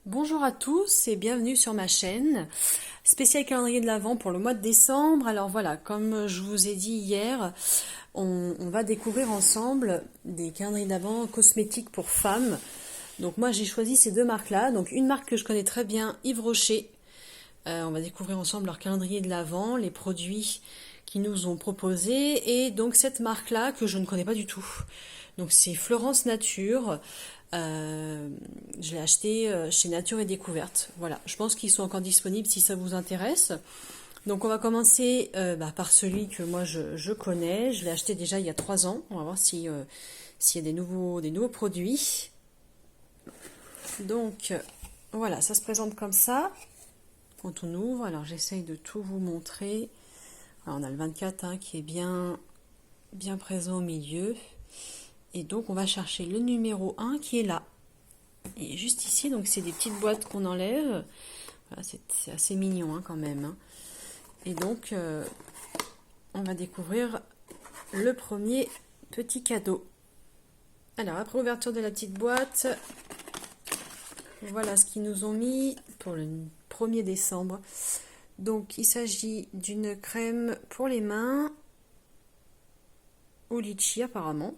Bonjour à tous et bienvenue sur ma chaîne. Spécial calendrier de l'Avent pour le mois de décembre. Alors voilà, comme je vous ai dit hier, on va découvrir ensemble des calendriers de l'Avent cosmétiques pour femmes. Donc moi j'ai choisi ces deux marques-là. Donc une marque que je connais très bien, Yves Rocher. On va découvrir ensemble leur calendrier de l'Avent, les produits qu'ils nous ont proposés. Et donc cette marque-là que je ne connais pas du tout. Donc c'est Florence Nature. Je l'ai acheté chez Nature et Découverte. Voilà, je pense qu'ils sont encore disponibles si ça vous intéresse. Donc on va commencer par celui que moi je connais. Je l'ai acheté déjà il y a 3 ans. On va voir si, s'il y a des nouveaux produits. Donc voilà, ça se présente comme ça. Quand on ouvre, alors j'essaye de tout vous montrer. Alors, on a le 24 qui est bien présent au milieu. Et donc on va chercher le numéro 1 qui est là. Et juste ici, donc c'est des petites boîtes qu'on enlève. Voilà, c'est assez mignon quand même. Et donc on va découvrir le premier petit cadeau. Alors après ouverture de la petite boîte, voilà ce qu'ils nous ont mis pour le 1er décembre. Donc il s'agit d'une crème pour les mains au litchi apparemment.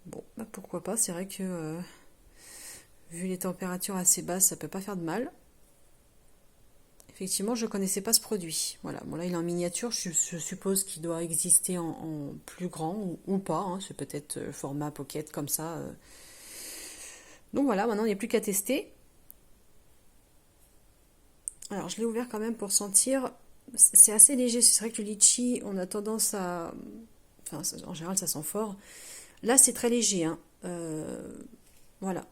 Bon, pourquoi pas, c'est vrai que vu les températures assez basses, ça peut pas faire de mal. Effectivement, je ne connaissais pas ce produit. Voilà, bon là il est en miniature, je suppose qu'il doit exister en plus grand ou pas. C'est peut-être format pocket comme ça. Donc voilà, maintenant il n'y a plus qu'à tester. Alors je l'ai ouvert quand même pour sentir. C'est assez léger, c'est vrai que le litchi, on a tendance à... Enfin, en général ça sent fort. Là c'est très léger. Voilà,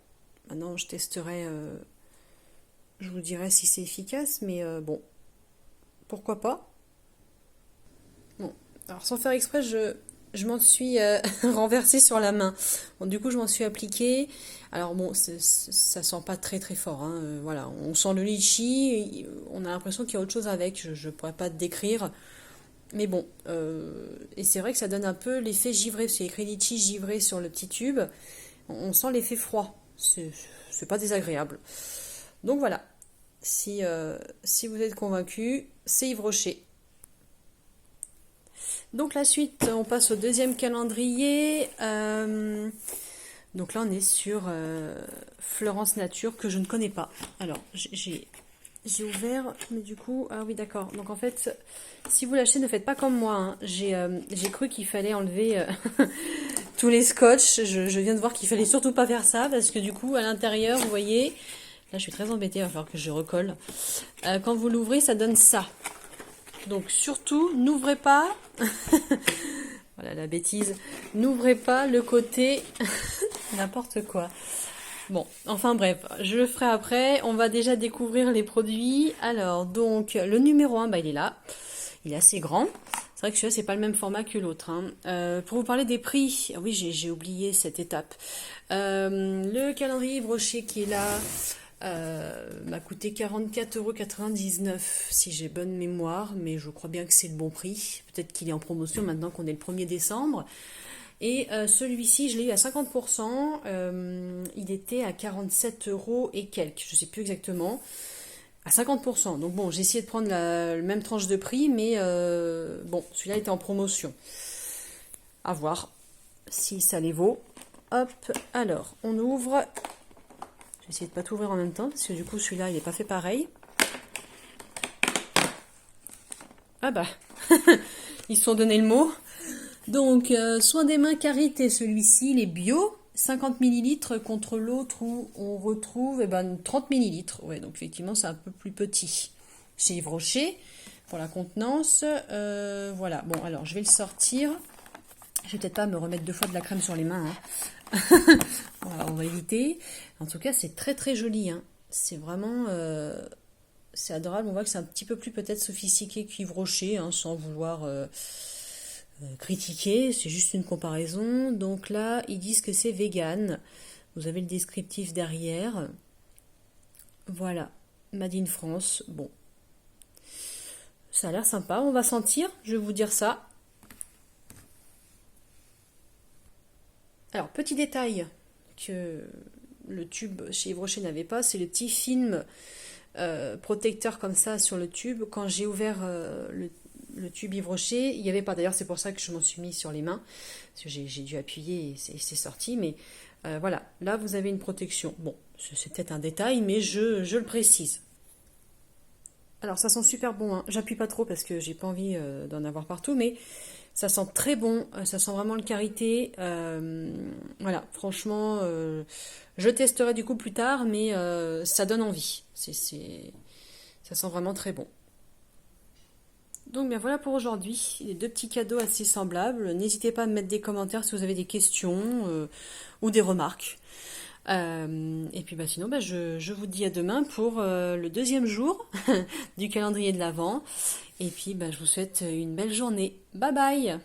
maintenant je testerai... Je vous dirai si c'est efficace, mais bon, pourquoi pas. Bon, alors sans faire exprès, je m'en suis renversée sur la main. Bon, du coup, je m'en suis appliquée. Alors bon, ça sent pas très très fort. Voilà, on sent le litchi, on a l'impression qu'il y a autre chose avec. Je pourrais pas te décrire. Mais bon, et c'est vrai que ça donne un peu l'effet givré, parce qu'il y a écrit litchi givré sur le petit tube. On sent l'effet froid. C'est pas désagréable. Donc voilà, si vous êtes convaincu, c'est Yves Rocher. Donc la suite, on passe au deuxième calendrier. Donc là, on est sur Florence Nature que je ne connais pas. Alors, j'ai ouvert, mais du coup, ah oui, d'accord. Donc en fait, si vous l'achetez, ne faites pas comme moi. J'ai cru qu'il fallait enlever tous les scotch. Je viens de voir qu'il fallait surtout pas faire ça parce que du coup, à l'intérieur, vous voyez, là, je suis très embêtée. Il va falloir que je recolle. Quand vous l'ouvrez, ça donne ça. Donc surtout, n'ouvrez pas, voilà la bêtise, n'ouvrez pas le côté n'importe quoi. Bon, enfin bref, je le ferai après. On va déjà découvrir les produits. Alors, donc, le numéro 1, il est là. Il est assez grand. C'est vrai que celui-là, c'est pas le même format que l'autre. Pour vous parler des prix, oui, j'ai oublié cette étape. Le calendrier broché qui est là m'a coûté 44,99 € si j'ai bonne mémoire, mais je crois bien que c'est le bon prix. Peut-être qu'il est en promotion maintenant qu'on est le 1er décembre. Et celui-ci, je l'ai eu à 50%. Il était à 47 € et quelques, je ne sais plus exactement. À 50%. Donc bon, j'ai essayé de prendre la même tranche de prix, mais bon, celui-là était en promotion. À voir si ça les vaut. Hop, alors, on ouvre. Je vais essayer de pas tout ouvrir en même temps, parce que du coup, celui-là, il n'est pas fait pareil. Ah bah, ils se sont donné le mot. Donc, soin des mains karité, celui-ci, il est bio, 50 ml contre l'autre où on retrouve 30 ml. Ouais, donc effectivement, c'est un peu plus petit. Chez Yves Rocher, pour la contenance. Voilà, bon, alors je vais le sortir. Je vais peut-être pas me remettre 2 fois de la crème sur les mains. Voilà, on va éviter. En tout cas, c'est très très joli. C'est vraiment... c'est adorable. On voit que c'est un petit peu plus peut-être sophistiqué qu'Yves Rocher, sans vouloir... critiquer, c'est juste une comparaison. Donc là, ils disent que c'est vegan. Vous avez le descriptif derrière. Voilà, Made in France. Bon, ça a l'air sympa. On va sentir, je vais vous dire ça. Alors, petit détail que le tube chez Yves Rocher n'avait pas, c'est le petit film protecteur comme ça sur le tube. Quand j'ai ouvert le tube Yves Rocher, il n'y avait pas. D'ailleurs, c'est pour ça que je m'en suis mis sur les mains, parce que j'ai dû appuyer et c'est sorti. Mais voilà, là vous avez une protection. Bon, c'est peut-être un détail, mais je le précise. Alors ça sent super bon, hein. J'appuie pas trop parce que j'ai pas envie d'en avoir partout, mais ça sent très bon, ça sent vraiment le karité. Voilà, franchement, je testerai du coup plus tard, mais ça donne envie. Ça sent vraiment très bon. Donc bien voilà pour aujourd'hui, les deux petits cadeaux assez semblables. N'hésitez pas à me mettre des commentaires si vous avez des questions ou des remarques. Et puis bah, sinon, bah, je vous dis à demain pour le deuxième jour du calendrier de l'Avent. Et puis bah, je vous souhaite une belle journée. Bye bye!